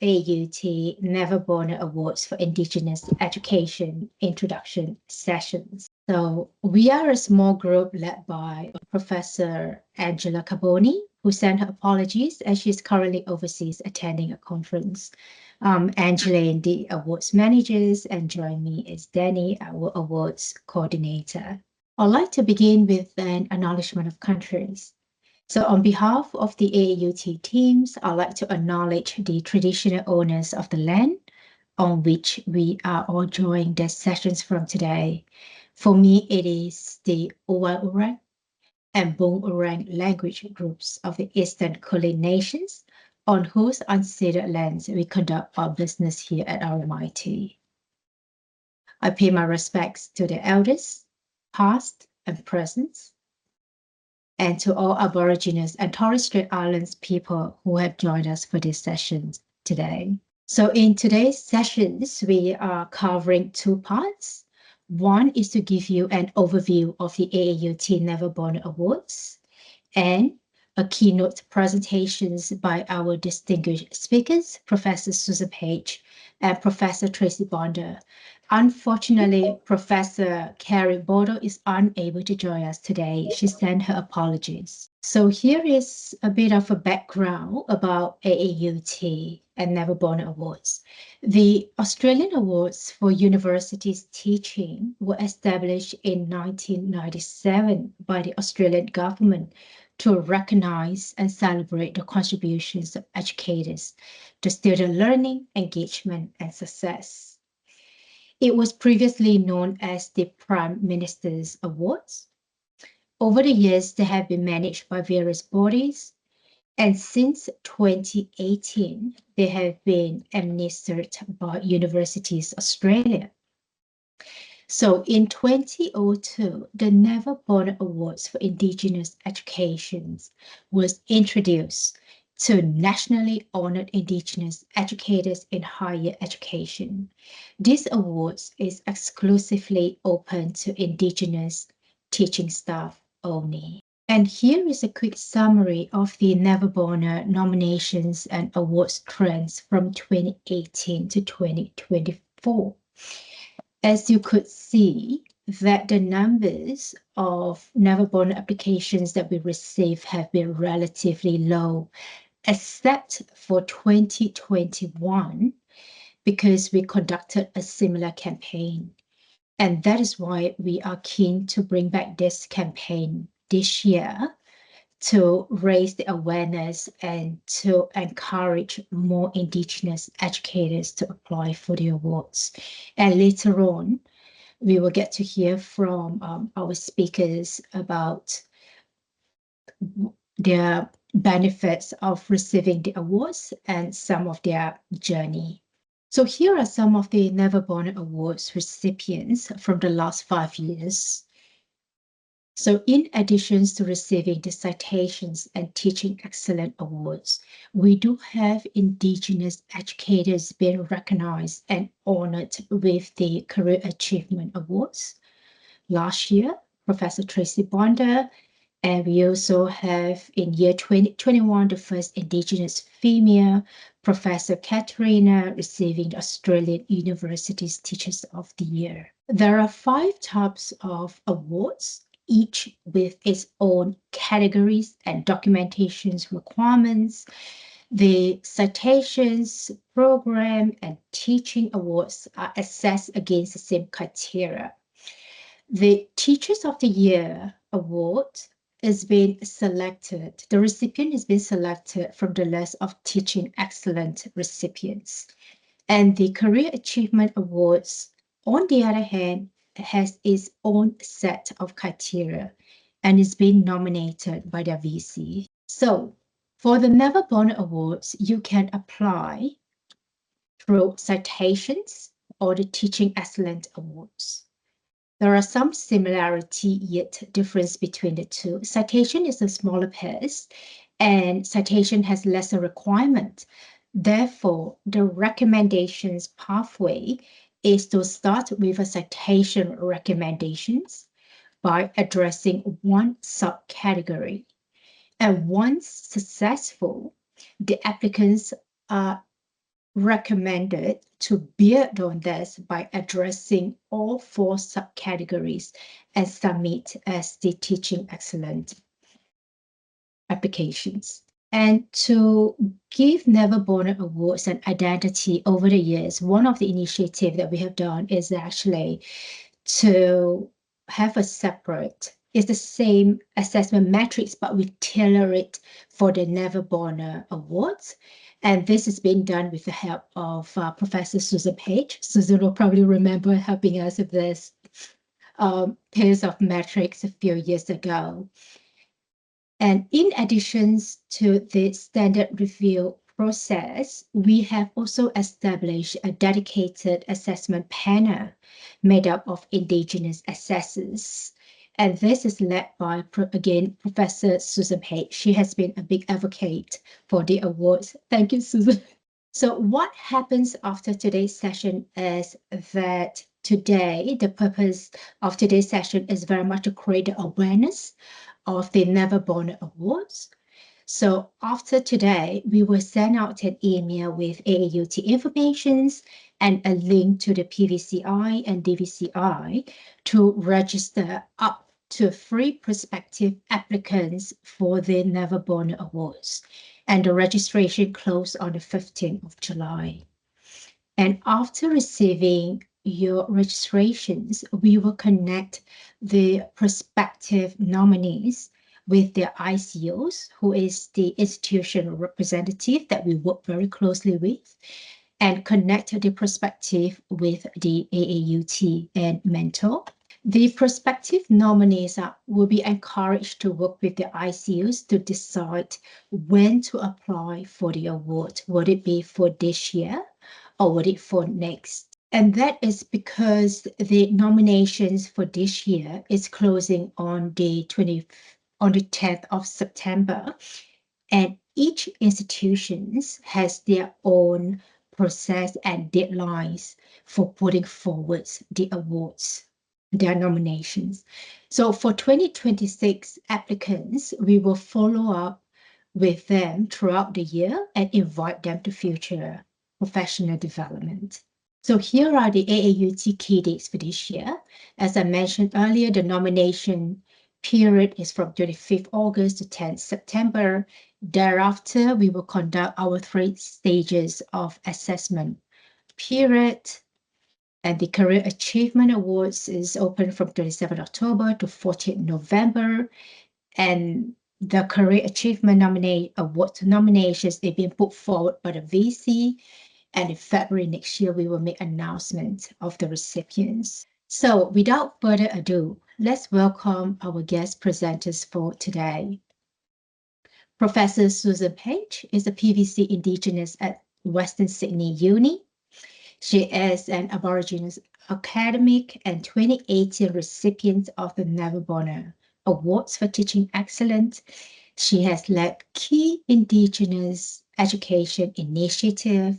AAUT Neville Bonner Awards for Indigenous Education Introduction Sessions. So we are a small group led by Professor Angela Carboni, who sent her apologies as she's currently overseas attending a conference. Angeline, the awards managers, and join me is Danny, our awards coordinator. I'd like to begin with an acknowledgement of countries. So on behalf of the AAUT teams, I'd like to acknowledge the traditional owners of the land on which we are all joining their sessions from today. For me, it is the Owa-Urang and Bung-Urang language groups of the Eastern Kulin Nations, on whose unceded lands we conduct our business here at RMIT. I pay my respects to the elders, past and present, and to all Aborigines and Torres Strait Islands people who have joined us for this session today. So in today's sessions, we are covering two parts. One is to give you an overview of the AAUT Neville Bonner Awards and a keynote presentations by our distinguished speakers, Professor Susan Page and Professor Tracey Bunda. Unfortunately, Professor Carrie Bodo is unable to join us today. She sent her apologies. So here is a bit of a background about AAUT and Neville Bonner Awards. The Australian Awards for Universities Teaching were established in 1997 by the Australian government to recognize and celebrate the contributions of educators to student learning, engagement, and success. It was previously known as the Prime Minister's Awards. Over the years, they have been managed by various bodies, and since 2018, they have been administered by Universities Australia. So in 2002, the Neville Bonner Awards for Indigenous Education was introduced to nationally honored Indigenous educators in higher education. This awards is exclusively open to Indigenous teaching staff only. And here is a quick summary of the Neville Bonner nominations and awards trends from 2018 to 2024. As you could see, that the numbers of Neville Bonner applications that we receive have been relatively low, except for 2021, because we conducted a similar campaign. And that is why we are keen to bring back this campaign this year to raise the awareness and to encourage more Indigenous educators to apply for the awards. And later on, we will get to hear from our speakers about their benefits of receiving the awards and some of their journey. So here are some of the Neville Bonner Awards recipients from the last 5 years. So in addition to receiving the Citations and Teaching Excellence Awards, we do have Indigenous educators being recognized and honored with the Career Achievement Awards. Last year, Professor Tracey Bunda, and we also have in year 2021, the first Indigenous female, Professor Katerina, receiving the Australian Universities Teachers of the Year. There are 5 types of awards, each with its own categories and documentations requirements. The Citations, Program, and Teaching Awards are assessed against the same criteria. The Teachers of the Year award is being selected. The recipient has been selected from the list of teaching excellent recipients. And the Career Achievement Awards, on the other hand, has its own set of criteria and is being nominated by their VC. So for the Neville Bonner Awards, you can apply through Citations or the Teaching Excellence Awards. There are some similarity yet difference between the two. Citation is a smaller piece and citation has lesser requirement. Therefore, the recommendations pathway is to start with a citation recommendations by addressing one subcategory. And once successful, the applicants are recommended to build on this by addressing all 4 subcategories and submit as the teaching excellence applications. And to give Neville Bonner Awards an identity over the years, one of the initiatives that we have done is actually to have a separate, it's the same assessment metrics, but we tailor it for the Neville Bonner Awards. And this has been done with the help of Professor Susan Page. Susan will probably remember helping us with this pairs of metrics a few years ago. And in addition to the standard review process, we have also established a dedicated assessment panel made up of Indigenous assessors. And this is led by, again, Professor Susan Page. She has been a big advocate for the awards. Thank you, Susan. So what happens after today's session is that today, the purpose of today's session is very much to create awareness of the Neville Bonner Awards. So after today, we will send out an email with AAUT information and a link to the PVCI and DVCI to register up to 3 prospective applicants for the Neville Bonner Awards. And the registration closed on the 15th of July. And after receiving your registrations, we will connect the prospective nominees with their ICOs, who is the institutional representative that we work very closely with, and connect the prospective with the AAUT and mentor. The prospective nominees will be encouraged to work with the ICOs to decide when to apply for the award. Would it be for this year or would it for next? And that is because the nominations for this year is closing on the 10th of September, and each institution has their own process and deadlines for putting forward the awards, their nominations. So for 2026 applicants, we will follow up with them throughout the year and invite them to future professional development. So here are the AAUT key dates for this year. As I mentioned earlier, the nomination period is from 25th August to 10th September. Thereafter, we will conduct our 3 stages of assessment period. And the Career Achievement Awards is open from 27th October to 14th November. And the Career Achievement Award nominations are being put forward by the VC. And in February next year, we will make announcement of the recipients. So without further ado, let's welcome our guest presenters for today. Professor Susan Page is a PVC Indigenous at Western Sydney Uni. She is an Aboriginal academic and 2018 recipient of the Neville Bonner Awards for Teaching Excellence. She has led key Indigenous education initiative,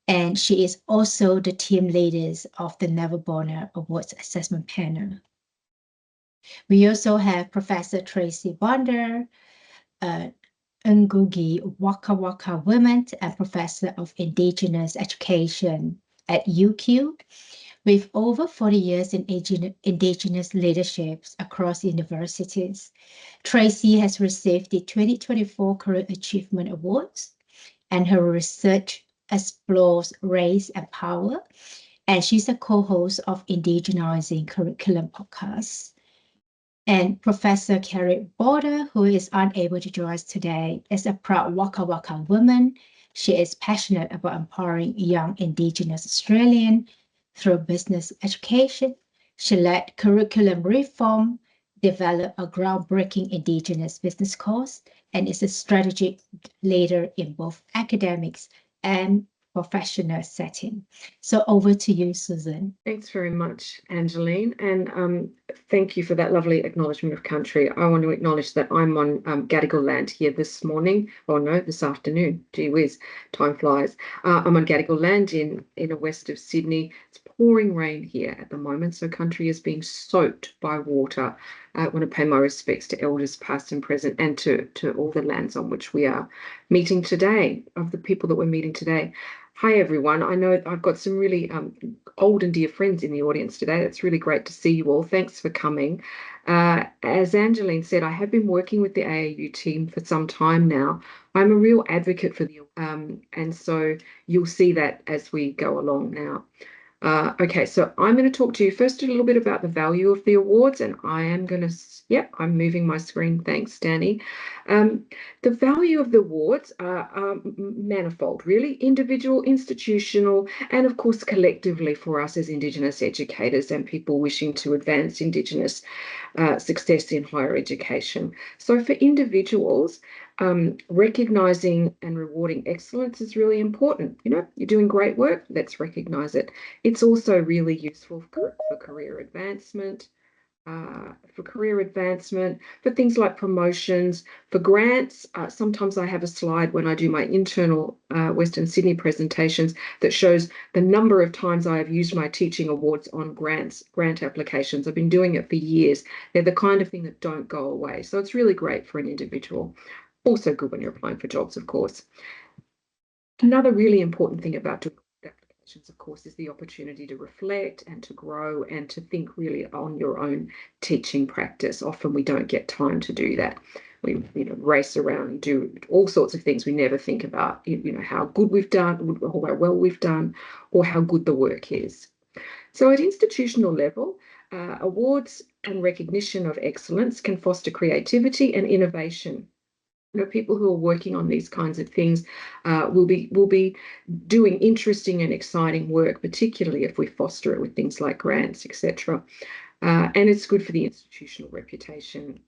and she is also the team leader of the Neville Bonner Awards Assessment Panel. We also have Professor Tracey Bunda, Ngugi Waka Waka Women, and Professor of Indigenous Education at UQ, with over 40 years in Indigenous leaderships across universities. Tracey has received the 2024 Career Achievement Awards, and her research explores race and power, and she's a co-host of Indigenizing Curriculum podcast. And Professor Carrie Border, who is unable to join us today, is a proud Waka Waka woman. She is passionate about empowering young Indigenous Australians through business education. She led curriculum reform, developed a groundbreaking Indigenous business course, and is a strategic leader in both academics and professional setting. So over to you, Susan. Thanks very much, Angeline, and thank you for that lovely acknowledgement of country. I want to acknowledge that I'm on Gadigal land here this morning, or no, this afternoon. Gee whiz, time flies. I'm on Gadigal land in the west of Sydney. It's pouring rain here at the moment, so country is being soaked by water. I want to pay my respects to elders past and present, and to all the lands on which we are meeting today, of the people that we're meeting today. Hi, everyone. I know I've got some really old and dear friends in the audience today. It's really great to see you all. Thanks for coming. As Angeline said, I have been working with the AAU team for some time now. I'm a real advocate for the and so you'll see that as we go along now. Okay, so I'm going to talk to you first a little bit about the value of the awards, and I am going to, yep, I'm moving my screen. Thanks, Danny. The value of the awards are manifold, really, individual, institutional, and of course, collectively for us as Indigenous educators and people wishing to advance Indigenous success in higher education. So for individuals, recognizing and rewarding excellence is really important. You know, you're doing great work, let's recognize it. It's also really useful for career advancement, for things like promotions, for grants. Sometimes I have a slide when I do my internal Western Sydney presentations that shows the number of times I have used my teaching awards on grant applications. I've been doing it for years. They're the kind of thing that don't go away. So it's really great for an individual. Also good when you're applying for jobs, of course. Another really important thing about doing applications, of course, is the opportunity to reflect and to grow and to think really on your own teaching practice. Often we don't get time to do that. We race around and do all sorts of things. We never think about how good we've done, or how well we've done, or how good the work is. So at institutional level, awards and recognition of excellence can foster creativity and innovation. People who are working on these kinds of things will be doing interesting and exciting work, particularly if we foster it with things like grants, etc. And it's good for the institutional reputation.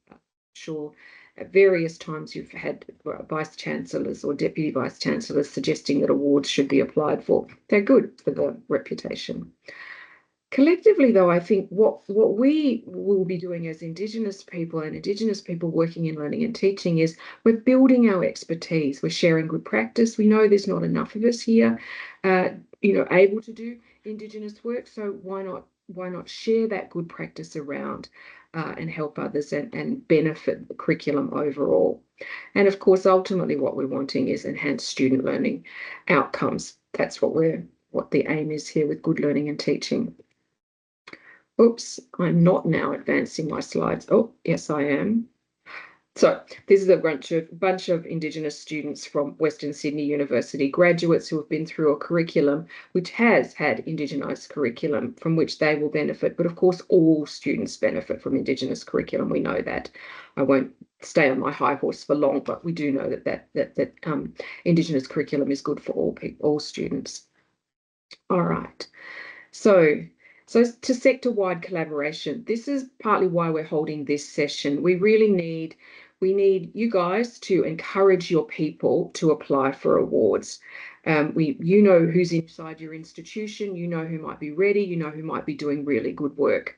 Sure, at various times you've had vice chancellors or deputy vice chancellors suggesting that awards should be applied for. They're good for the reputation. Collectively, though, I think what we will be doing as Indigenous people and Indigenous people working in learning and teaching is we're building our expertise. We're sharing good practice. We know there's not enough of us here, able to do Indigenous work. So why not share that good practice around and help others and benefit the curriculum overall? And of course, ultimately, what we're wanting is enhanced student learning outcomes. That's what the aim is here with good learning and teaching. Oops, I'm not now advancing my slides. Oh, yes, I am. So this is a bunch of Indigenous students from Western Sydney University, graduates who have been through a curriculum which has had Indigenized curriculum from which they will benefit. But of course, all students benefit from Indigenous curriculum. We know that. I won't stay on my high horse for long, but we do know that Indigenous curriculum is good for all students. All right. So to sector-wide collaboration, this is partly why we're holding this session. We need you guys to encourage your people to apply for awards. You know who's inside your institution, you know who might be ready, you know who might be doing really good work.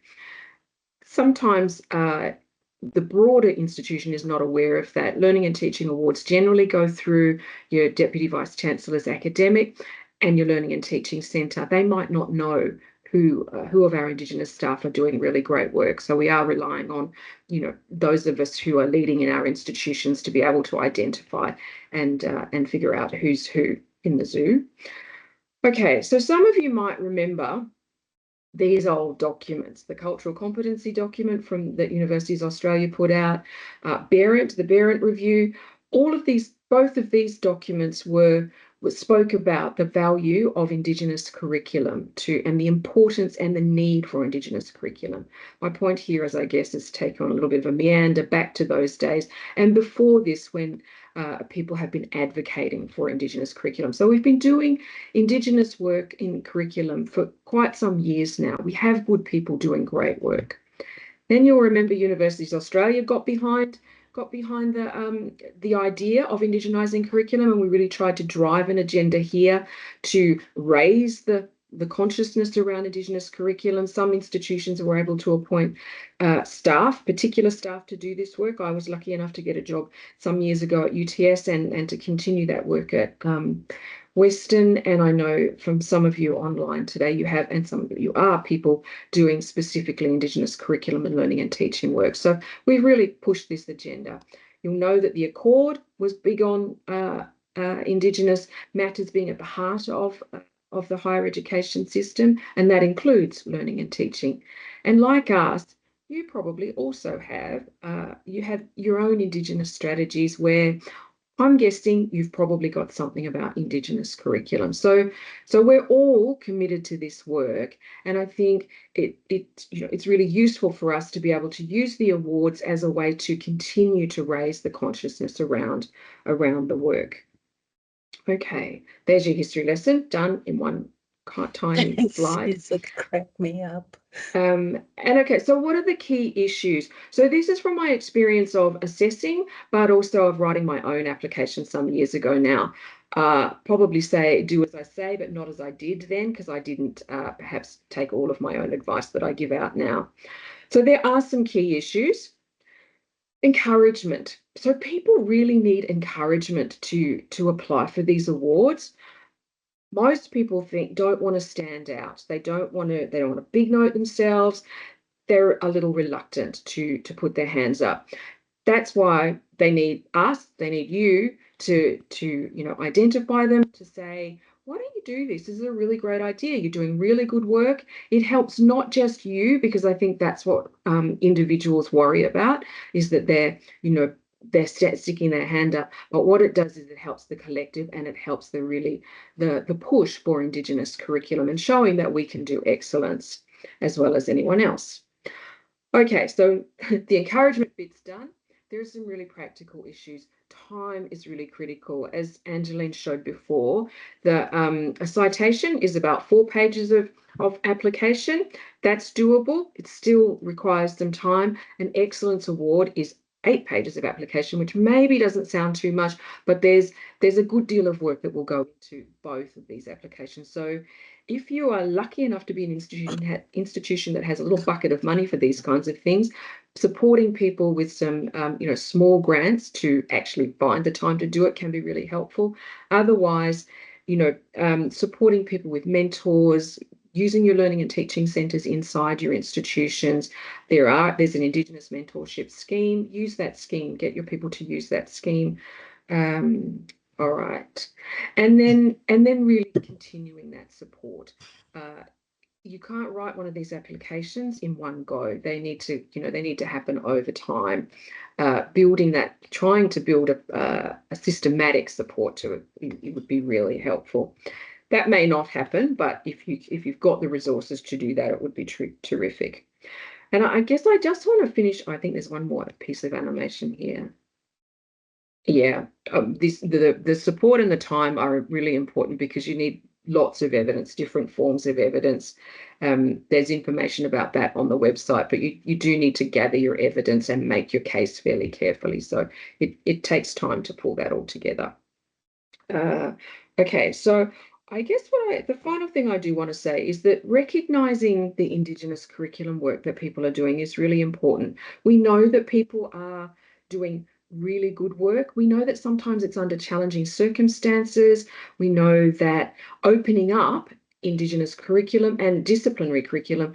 Sometimes the broader institution is not aware of that. Learning and teaching awards generally go through your Deputy Vice Chancellor's academic and your Learning and Teaching Centre. They might not know who of our Indigenous staff are doing really great work. So we are relying on, those of us who are leading in our institutions to be able to identify and figure out who's who in the zoo. Okay, so some of you might remember these old documents, the cultural competency document from that Universities Australia put out, the Berendt Review, both of these documents spoke about the value of Indigenous curriculum and the importance and the need for Indigenous curriculum. My point here is, I guess, is to take on a little bit of a meander back to those days and before this when people have been advocating for Indigenous curriculum. So we've been doing Indigenous work in curriculum for quite some years now. We have good people doing great work. Then you'll remember Universities Australia got behind the idea of Indigenising curriculum, and we really tried to drive an agenda here to raise the consciousness around Indigenous curriculum. Some institutions were able to appoint particular staff to do this work. I was lucky enough to get a job some years ago at UTS and to continue that work at Western, and I know from some of you online today you have, and some of you are people doing specifically Indigenous curriculum and learning and teaching work. So we've really pushed this agenda. You'll know that the Accord was big on Indigenous matters being at the heart of the higher education system, and that includes learning and teaching. And like us, you probably also have you have your own Indigenous strategies where I'm guessing you've probably got something about Indigenous curriculum. So we're all committed to this work, and I think it's really useful for us to be able to use the awards as a way to continue to raise the consciousness around the work. Okay, there's your history lesson done in one tiny slide. It cracked me up. And okay, so what are the key issues? So this is from my experience of assessing, but also of writing my own application some years ago now. Probably say, do as I say, but not as I did then, because I didn't perhaps take all of my own advice that I give out now. So there are some key issues. Encouragement. So people really need encouragement to apply for these awards. Most people don't want to stand out. They don't want to big note themselves. They're a little reluctant to put their hands up. That's why they need us, they need you to identify them, to say, why don't you do this? This is a really great idea. You're doing really good work. It helps not just you, because I think that's what individuals worry about, is that they're sticking their hand up. But what it does is it helps the collective, and it helps the push for Indigenous curriculum and showing that we can do excellence as well as anyone else. Okay, so the encouragement bit's done. There are some really practical issues. Time is really critical. As Angeline showed before, a citation is about 4 pages of application. That's doable. It still requires some time. An excellence award is 8 pages of application, which maybe doesn't sound too much, but there's a good deal of work that will go into both of these applications. So if you are lucky enough to be an institution that has a little bucket of money for these kinds of things, supporting people with some small grants to actually find the time to do it can be really helpful. Otherwise, supporting people with mentors, using your learning and teaching centres inside your institutions. There's an Indigenous mentorship scheme. Use that scheme. Get your people to use that scheme. All right, and then really continuing that support. You can't write one of these applications in one go. They need to happen over time. Trying to build a systematic support to it would be really helpful. That may not happen, but if you've got the resources to do that, it would be terrific. And I guess I just want to finish. I think there's one more piece of animation here. Yeah, the support and the time are really important, because you need lots of evidence, different forms of evidence. There's information about that on the website, but you do need to gather your evidence and make your case fairly carefully. So it takes time to pull that all together. Okay, so I guess the final thing I do want to say is that recognising the Indigenous curriculum work that people are doing is really important. We know that people are doing really good work. We know that sometimes it's under challenging circumstances. We know that opening up Indigenous curriculum and disciplinary curriculum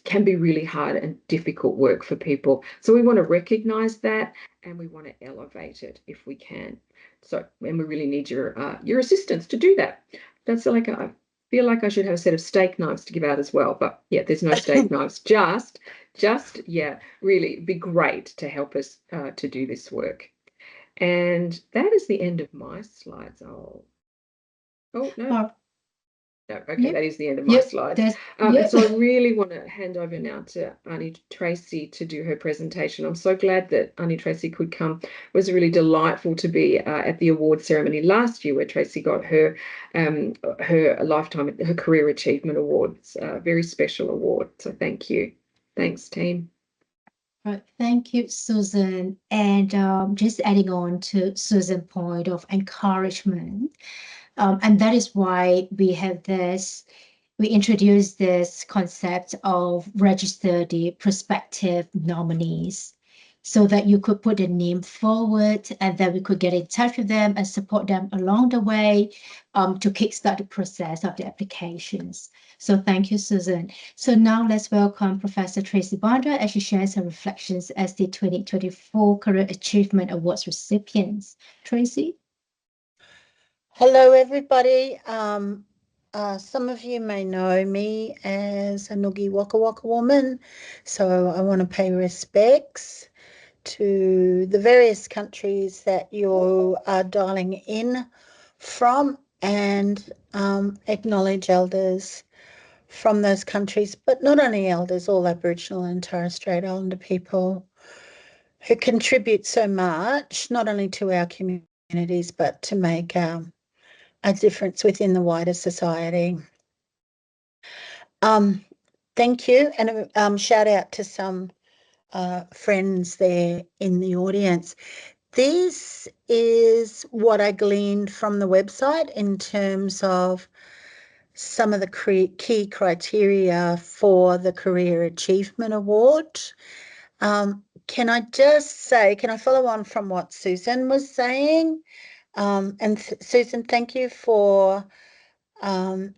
can be really hard and difficult work for people. So we want to recognise that, and we want to elevate it if we can. So, and we really need your assistance to do that. That's I feel like I should have a set of steak knives to give out as well, but yeah, there's no steak knives. Just really it'd be great to help us to do this work. And that is the end of my slides. Oh no. No, okay, yep. That is the end of my slides. And so I really want to hand over now to Annie Tracey to do her presentation. I'm so glad that Annie Tracey could come. It was really delightful to be at the award ceremony last year, where Tracey got her Career Achievement Award. It's a very special award. So thank you. Thanks, team. Right, thank you, Susan. And just adding on to Susan's point of encouragement. And that is why we introduced this concept of register the prospective nominees, so that you could put a name forward, and then we could get in touch with them and support them along the way to kickstart the process of the applications. So thank you, Susan. So now let's welcome Professor Tracey Bunda as she shares her reflections as the 2024 Career Achievement Awards recipients. Tracey? Hello, everybody. Some of you may know me as a Noogie Waka Waka woman, so I want to pay respects to the various countries that you are dialing in from and acknowledge elders from those countries, but not only elders, all Aboriginal and Torres Strait Islander people who contribute so much, not only to our communities, but to make a difference within the wider society. Thank you, and shout out to some friends there in the audience. This is what I gleaned from the website in terms of some of the key criteria for the Career Achievement Award. Can I just say, can I follow on from what Susan was saying? Susan, thank you for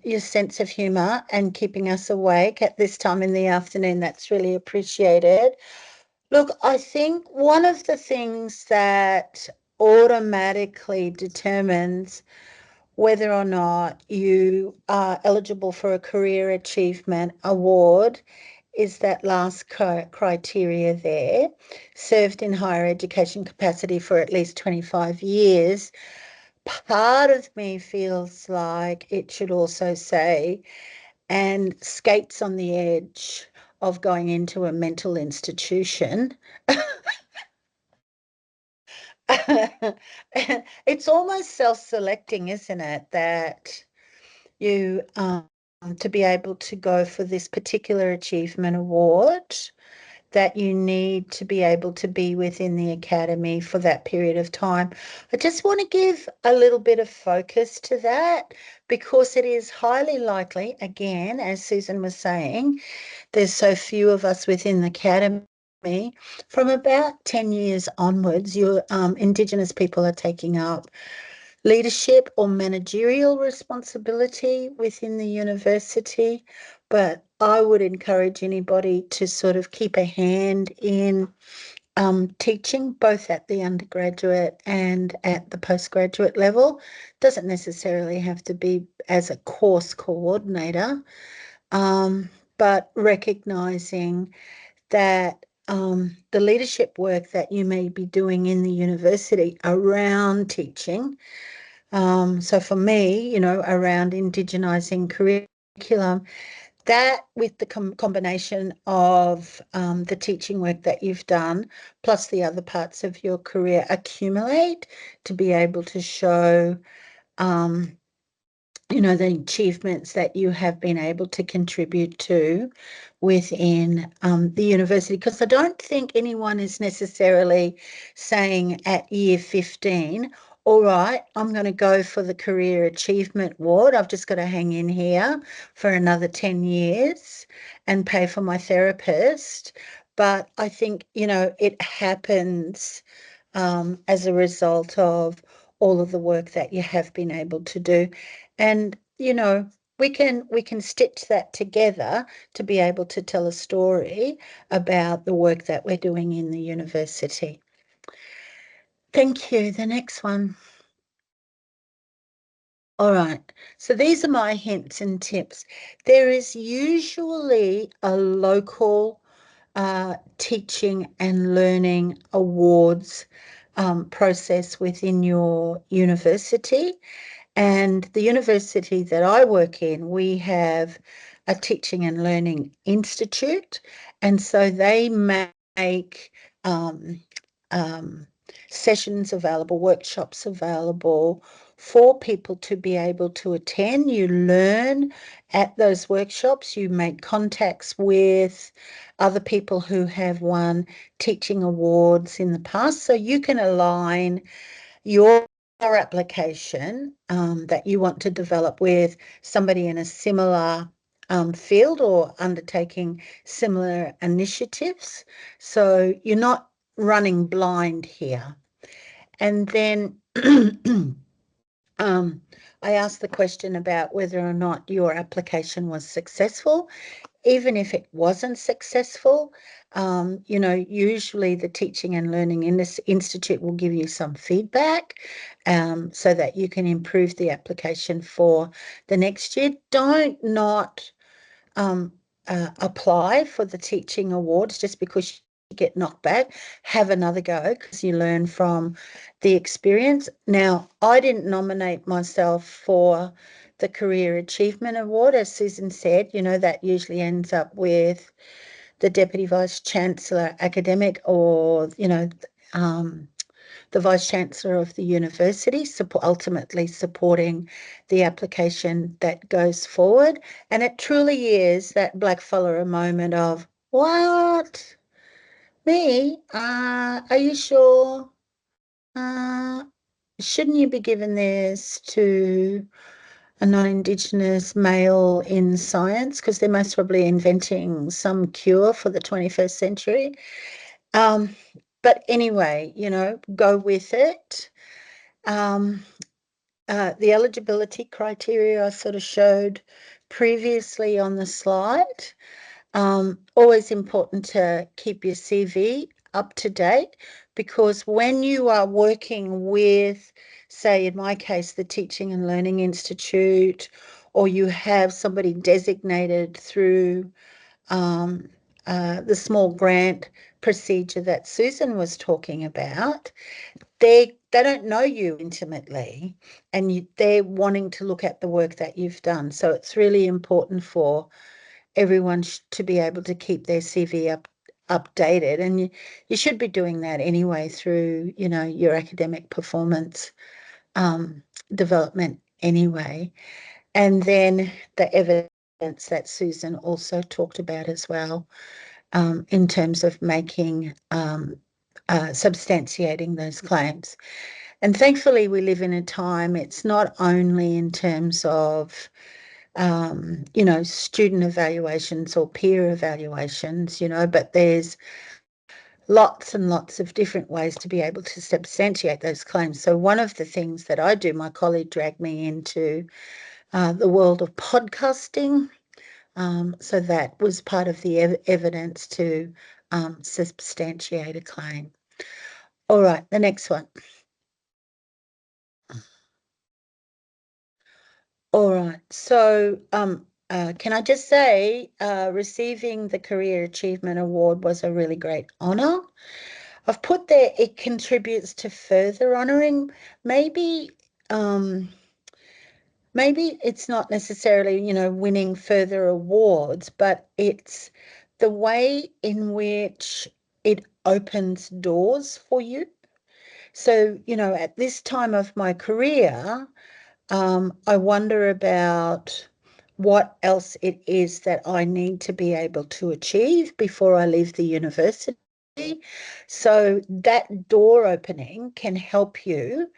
your sense of humour and keeping us awake at this time in the afternoon. That's really appreciated. Look, I think one of the things that automatically determines whether or not you are eligible for a Career Achievement Award is that last criteria there, served in higher education capacity for at least 25 years. Part of me feels like it should also say, and skates on the edge of going into a mental institution. It's almost self-selecting, isn't it? That you, to be able to go for this particular achievement award, that you need to be able to be within the academy for that period of time. I just want to give a little bit of focus to that because it is highly likely, again, as Susan was saying, there's so few of us within the academy. From about 10 years onwards, your Indigenous people are taking up leadership or managerial responsibility within the university, but I would encourage anybody to sort of keep a hand in teaching both at the undergraduate and at the postgraduate level. Doesn't necessarily have to be as a course coordinator, but recognising that the leadership work that you may be doing in the university around teaching, so for me, around Indigenising curriculum, that with the combination of the teaching work that you've done, plus the other parts of your career accumulate to be able to show, the achievements that you have been able to contribute to within the university. Because I don't think anyone is necessarily saying at year 15, all right, I'm going to go for the Career Achievement Award. I've just got to hang in here for another 10 years and pay for my therapist. But I think, it happens as a result of all of the work that you have been able to do. And, we can stitch that together to be able to tell a story about the work that we're doing in the university. Thank you. The next one. All right. So these are my hints and tips. There is usually a local teaching and learning awards process within your university. And the university that I work in, we have a teaching and learning institute. And so they make sessions available, workshops available for people to be able to attend. You learn at those workshops, you make contacts with other people who have won teaching awards in the past. So you can align your application that you want to develop with somebody in a similar field or undertaking similar initiatives. So you're not running blind here. And then I asked the question about whether or not your application was successful. Even if it wasn't successful, you know, usually the Teaching and Learning Institute will give you some feedback so that you can improve the application for the next year. Don't not apply for the teaching awards just because you get knocked back. Have another go because you learn from the experience. Now, I didn't nominate myself for the Career Achievement Award, as Susan said. You know, that usually ends up with the Deputy Vice Chancellor Academic, or, you know, the Vice Chancellor of the university, ultimately supporting the application that goes forward. And it truly is that blackfella moment of, what? Me? Are you sure? Shouldn't you be giving this to a non-Indigenous male in science? Because they're most probably inventing some cure for the 21st century. But anyway, you know, go with it. The eligibility criteria I sort of showed previously on the slide. Always important to keep your CV up to date, because when you are working with, say, in my case, the Teaching and Learning Institute, or you have somebody designated through the small grant procedure that Susan was talking about, they don't know you intimately, and they're wanting to look at the work that you've done. So it's really important for everyone to be able to keep their CV updated, and you should be doing that anyway through, you know, your academic performance development anyway. And then the evidence that Susan also talked about as well, in terms of making substantiating those claims. And thankfully, we live in a time, it's not only in terms of, you know, student evaluations or peer evaluations, you know, but there's lots and lots of different ways to be able to substantiate those claims. So one of the things that I do, my colleague dragged me into the world of podcasting. So that was part of the evidence to substantiate a claim. All right, the next one. All right, so can I just say, receiving the Career Achievement Award was a really great honour. I've put there, it contributes to further honouring. Maybe it's not necessarily, you know, winning further awards, but it's the way in which it opens doors for you. So, you know, at this time of my career, I wonder about what else it is that I need to be able to achieve before I leave the university. So that door opening can help you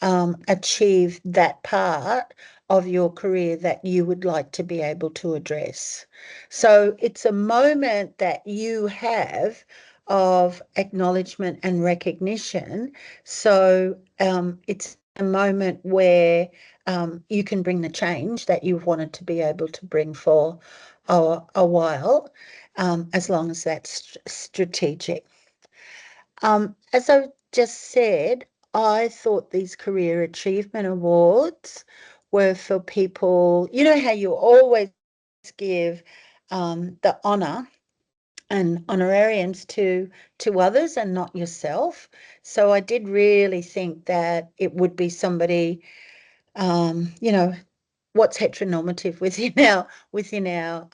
achieve that part of your career that you would like to be able to address. So it's a moment that you have of acknowledgement and recognition. So it's a moment where you can bring the change that you've wanted to be able to bring for a while, as long as that's strategic. As I just said, I thought these Career Achievement Awards were for people, you know how you always give the honour and honorariums to others and not yourself. So I did really think that it would be somebody, you know, what's heteronormative within our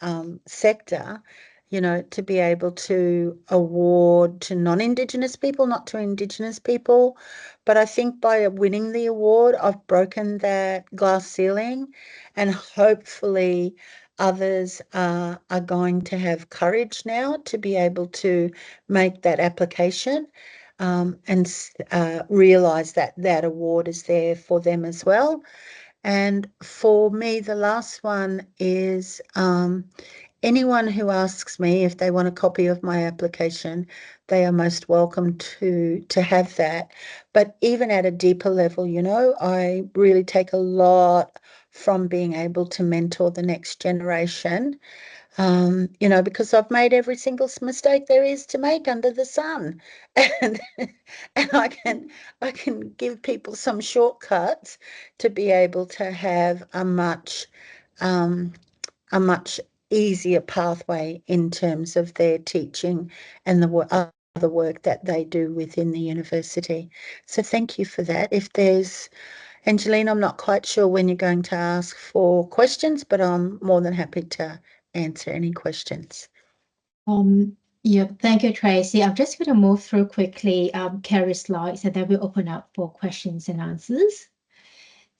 sector, you know, to be able to award to non-Indigenous people, not to Indigenous people. But I think by winning the award, I've broken that glass ceiling, and hopefully others are going to have courage now to be able to make that application, and realise that that award is there for them as well. And for me, the last one is anyone who asks me if they want a copy of my application, they are most welcome to have that. But even at a deeper level, you know, I really take a lot from being able to mentor the next generation. You know, because I've made every single mistake there is to make under the sun, and I can give people some shortcuts to be able to have a much easier pathway in terms of their teaching and the other work that they do within the university. So thank you for that. If there's, Angeline, I'm not quite sure when you're going to ask for questions, but I'm more than happy to answer any questions. Yeah, thank you, Tracy. I'm just going to move through quickly Carrie's slides, and then we'll open up for questions and answers.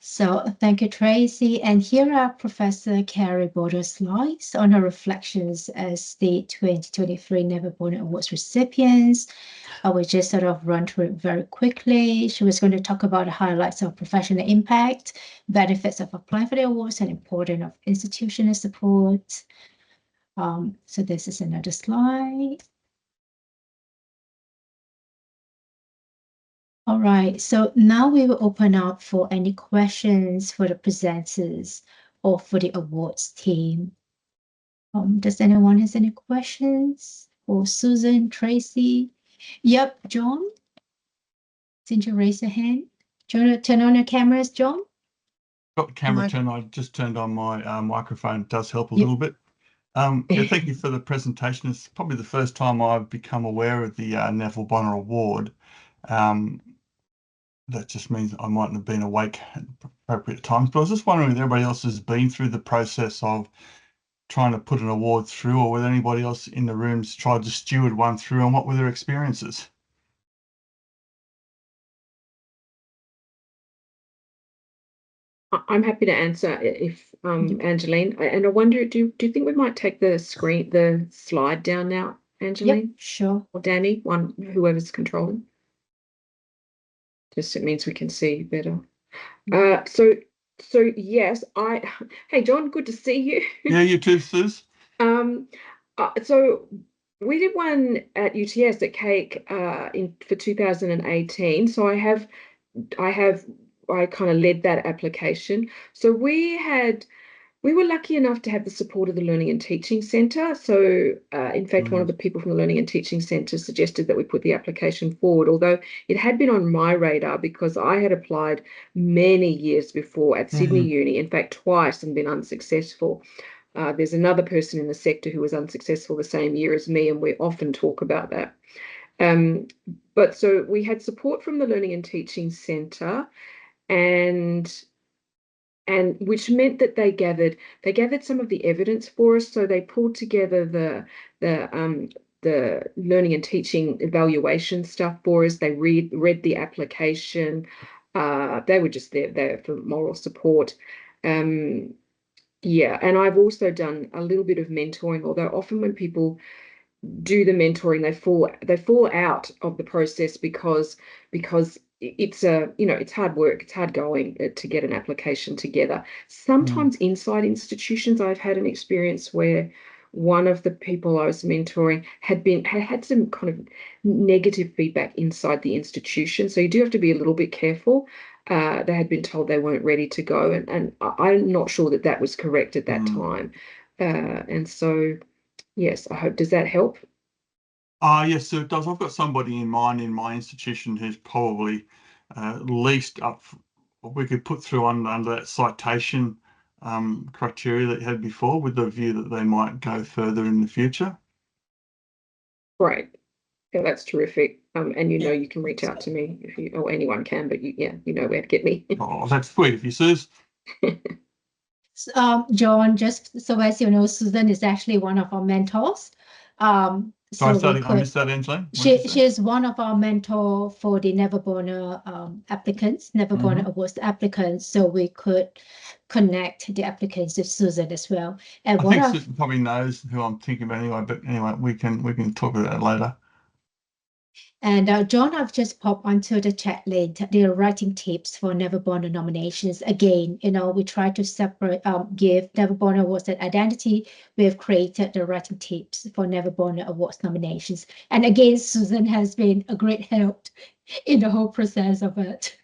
So thank you, Tracy. And here are Professor Carrie Bonda's slides on her reflections as the 2023 Neville Bonner Awards recipients. I will just sort of run through it very quickly. She was going to talk about the highlights of professional impact, benefits of applying for the awards, and importance of institutional support. So this is another slide. All right, so now we will open up for any questions for the presenters or for the awards team. Does anyone has any questions for Susan, Tracy? Yep, John? Since you raised your hand. Do you want to turn on your cameras, John? Got the camera turned on. I just turned on my microphone. It does help a Yep. little bit. Yeah, thank you for the presentation. It's probably the first time I've become aware of the Neville Bonner Award. That just means I mightn't have been awake at appropriate times. But I was just wondering if everybody else has been through the process of trying to put an award through, or whether anybody else in the rooms tried to steward one through, and what were their experiences? I'm happy to answer if Angeline, and I wonder, do you think we might take the slide down now, Angeline? Yep, sure. Or Danny, whoever's controlling. Just it means we can see better. So yes, hey John, good to see you. Yeah, you too, Suze. So we did one at UTS at Cake for 2018. So I kind of led that application. So we were lucky enough to have the support of the Learning and Teaching Centre. So, in fact, one of the people from the Learning and Teaching Centre suggested that we put the application forward, although it had been on my radar because I had applied many years before at Sydney Uni, in fact, twice, and been unsuccessful. There's another person in the sector who was unsuccessful the same year as me, and we often talk about that. But so we had support from the Learning and Teaching Centre, and which meant that they gathered some of the evidence for us. So they pulled together the learning and teaching evaluation stuff for us. They read the application. They were just there for moral support. Yeah, and I've also done a little bit of mentoring, although often when people do the mentoring, they fall out of the process because it's it's hard work, it's hard going to get an application together. Sometimes inside institutions, I've had an experience where one of the people I was mentoring had some kind of negative feedback inside the institution, so you do have to be a little bit careful. They had been told they weren't ready to go, and I'm not sure that was correct at that time, and so yes, I hope, does that help? Yes, so it does. I've got somebody in mind in my institution who's probably least up, we could put through under that citation criteria that you had before, with the view that they might go further in the future. Right. Yeah, that's terrific. And you can reach out to me if you, or anyone can, but you know where to get me. Oh, that's sweet of you, Suze. John, just so as you know, Susan is actually one of our mentors. Sorry, I missed that, Angeline. She is one of our mentor for the Neville Bonner applicants, Neville Bonner Awards applicants, so we could connect the applicants to Susan as well. And I think Susan probably knows who I'm thinking about anyway, but anyway, we can talk about that later. And John, I've just popped onto the chat link. There are writing tips for Neville Bonner nominations. Again, we try to separate, give Neville Bonner Awards an identity. We have created the writing tips for Neville Bonner Awards nominations. And again, Susan has been a great help in the whole process of it.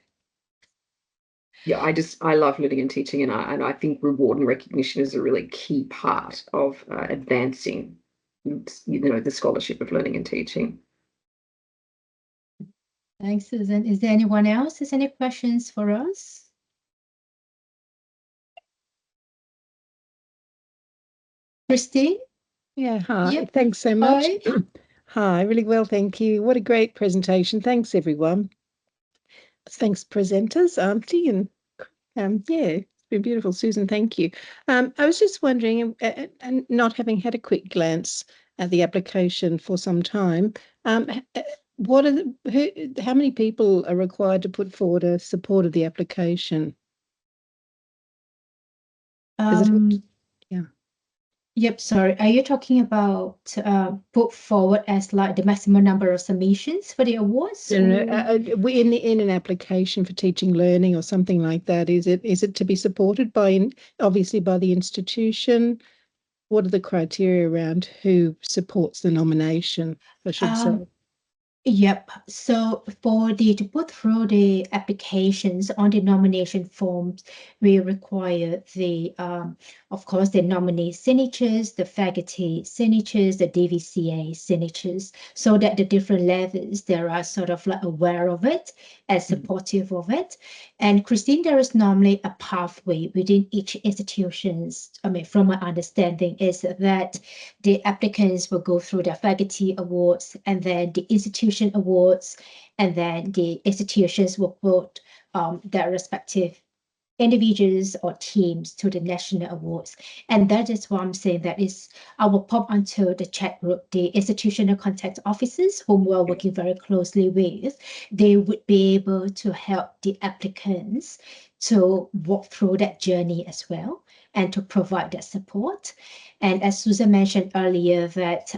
Yeah, I love learning and teaching, and I think reward and recognition is a really key part of advancing, the scholarship of learning and teaching. Thanks, Susan. Is there anyone else? Has any questions for us? Christine? Yeah, hi. Yep. Thanks so much. Hi. Hi, really well, thank you. What a great presentation. Thanks, everyone. Thanks, presenters, Auntie, and yeah, it's been beautiful. Susan, thank you. I was just wondering, and not having had a quick glance at the application for some time, what are how many people are required to put forward a support of the application? Yeah. Yep, sorry. Are you talking about put forward as like the maximum number of submissions for the awards? No, in an application for teaching learning or something like that, is it to be supported by obviously by the institution? What are the criteria around who supports the nomination, I should say? Yep. So to put through the applications on the nomination forms, we require of course, the nominee signatures, the faculty signatures, the DVCA signatures, so that the different levels, they are sort of like aware of it and supportive of it. And Christine, there is normally a pathway within each institutions. I mean, from my understanding is that the applicants will go through their faculty awards and then the institution awards, and then the institutions will vote their respective individuals or teams to the national awards. And that is why I'm saying that I will pop onto the chat group, the institutional contact officers whom we're working very closely with. They would be able to help the applicants to walk through that journey as well and to provide that support. And as Susan mentioned earlier, that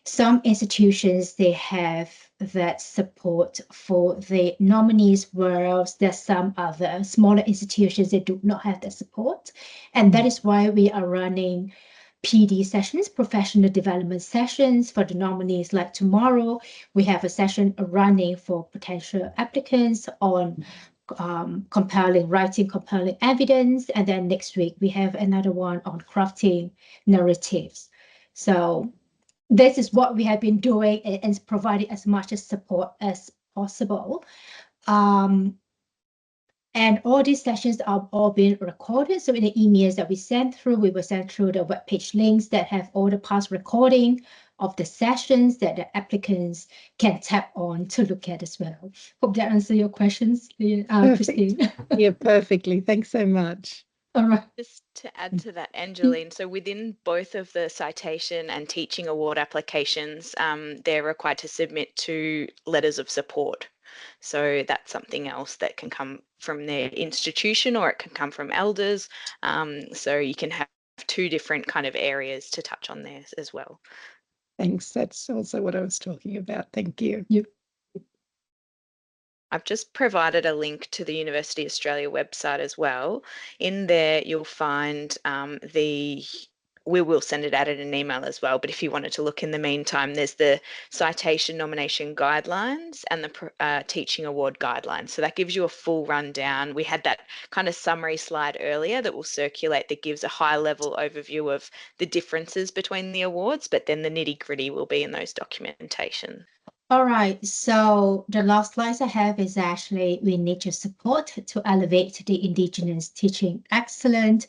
some institutions, they have that support for the nominees, whereas there's some other smaller institutions that do not have that support. And that is why we are running PD sessions, professional development sessions for the nominees. Like tomorrow, we have a session running for potential applicants on writing compelling evidence. And then next week, we have another one on crafting narratives. So this is what we have been doing and providing as much as support as possible. And all these sessions are all being recorded. So in the emails that we send through, we will send through the webpage links that have all the past recording of the sessions that the applicants can tap on to look at as well. Hope that answers your questions, Christine. Yeah, perfectly. Thanks so much. All right. Just to add to that, Angeline, so within both of the citation and teaching award applications, they're required to submit 2 letters of support. So that's something else that can come from their institution, or it can come from elders. So you can have 2 different kind of areas to touch on there as well. Thanks. That's also what I was talking about. Thank you. Yep. I've just provided a link to the University of Australia website as well. In there, you'll find we will send it out in an email as well, but if you wanted to look in the meantime, there's the citation nomination guidelines and the teaching award guidelines. So that gives you a full rundown. We had that kind of summary slide earlier that will circulate, that gives a high level overview of the differences between the awards, but then the nitty gritty will be in those documentation. All right, so the last slides I have is actually we need your support to elevate the Indigenous teaching excellence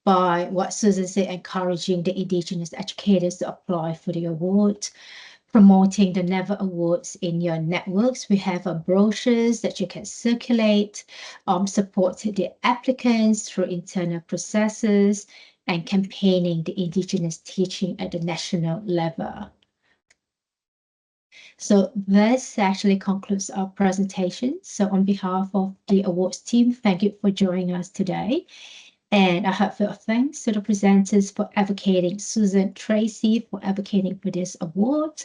by what Susan said, encouraging the Indigenous educators to apply for the award, promoting the Neville Awards in your networks. We have brochures that you can circulate, support the applicants through internal processes, and campaigning the Indigenous teaching at the national level. So this actually concludes our presentation. So on behalf of the awards team, thank you for joining us today. And a heartfelt thanks to the presenters for advocating, Susan, Tracey for advocating for this award.